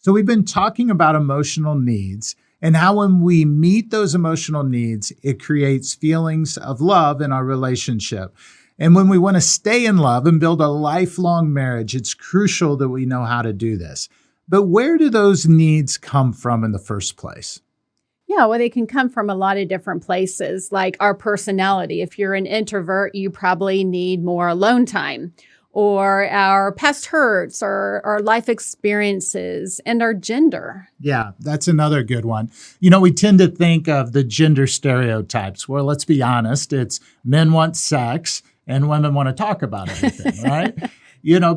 So we've been talking about emotional needs and how when we meet those emotional needs, it creates feelings of love in our relationship. And when we want to stay in love and build a lifelong marriage, it's crucial that we know how to do this. But where do those needs come from in the first place? Yeah, well, they can come from a lot of different places, like our personality. If you're an introvert, you probably need more alone time, or our past hurts, or our life experiences, and our gender. Yeah, that's another good one. We tend to think of the gender stereotypes. Well, let's be honest, it's men want sex and women want to talk about everything, right?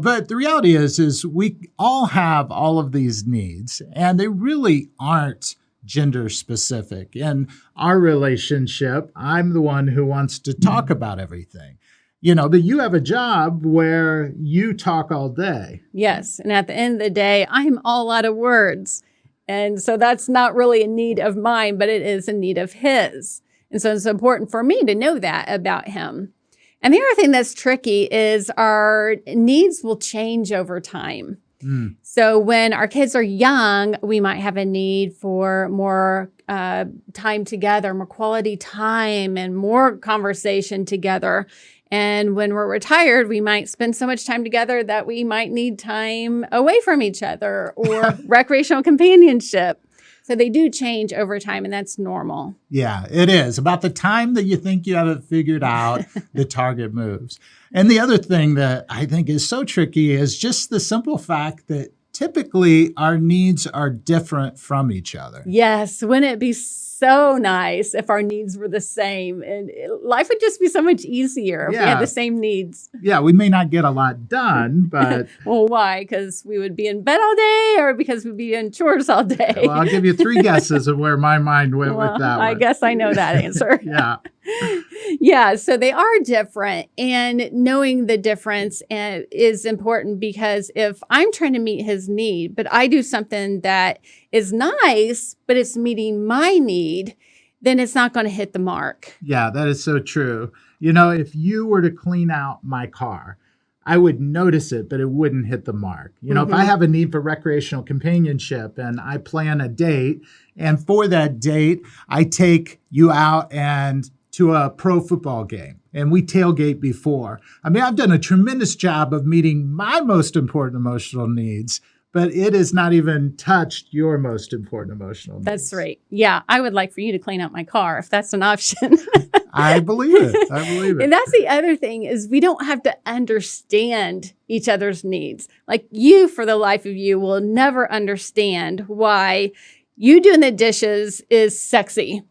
But the reality is we all have all of these needs, and they really aren't gender specific. In our relationship, I'm the one who wants to talk about everything. But you have a job where you talk all day. Yes. And at the end of the day, I'm all out of words. And so that's not really a need of mine, but it is a need of his. And so it's important for me to know that about him. And the other thing that's tricky is our needs will change over time. So when our kids are young, we might have a need for more time together, more quality time, and more conversation together. And when we're retired, we might spend so much time together that we might need time away from each other or recreational companionship. So they do change over time, and that's normal. Yeah, it is. About the time that you think you have it figured out, the target moves. And the other thing that I think is so tricky is just the simple fact that typically our needs are different from each other. Yes. Wouldn't it be so nice if our needs were the same? And life would just be so much easier if we had the same needs. Yeah, we may not get a lot done, but... Well, why? Because we would be in bed all day, or because we'd be in chores all day? Well, I'll give you 3 guesses of where my mind went with that one. I guess I know that answer. Yeah. Yeah, so they are different, and knowing the difference is important, because if I'm trying to meet his need, but I do something that is nice, but it's meeting my need, then it's not going to hit the mark. Yeah, that is so true. If you were to clean out my car, I would notice it, but it wouldn't hit the mark. If I have a need for recreational companionship and I plan a date, and for that date, I take you out and to a pro football game, and we tailgate before. I've done a tremendous job of meeting my most important emotional needs, but it has not even touched your most important emotional needs. That's right. Yeah, I would like for you to clean out my car if that's an option. I believe it. And that's the other thing, is we don't have to understand each other's needs. Like, you, for the life of you, will never understand why you doing the dishes is sexy.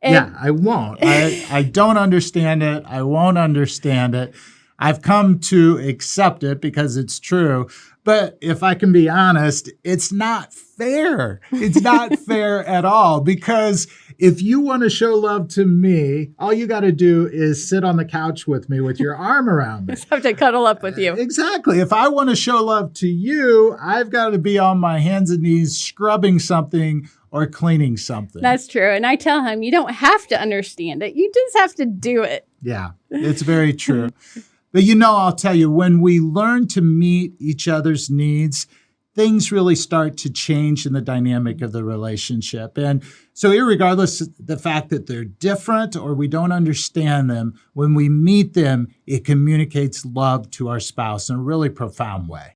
Yeah, I won't. I don't understand it. I won't understand it. I've come to accept it because it's true. But if I can be honest, it's not fair. It's not fair at all, because if you want to show love to me, all you got to do is sit on the couch with me with your arm around me. I have to cuddle up with you. Exactly. If I want to show love to you, I've got to be on my hands and knees scrubbing something or cleaning something. That's true. And I tell him, you don't have to understand it. You just have to do it. Yeah, it's very true. But I'll tell you, when we learn to meet each other's needs, things really start to change in the dynamic of the relationship. And so irregardless of the fact that they're different or we don't understand them, when we meet them, it communicates love to our spouse in a really profound way.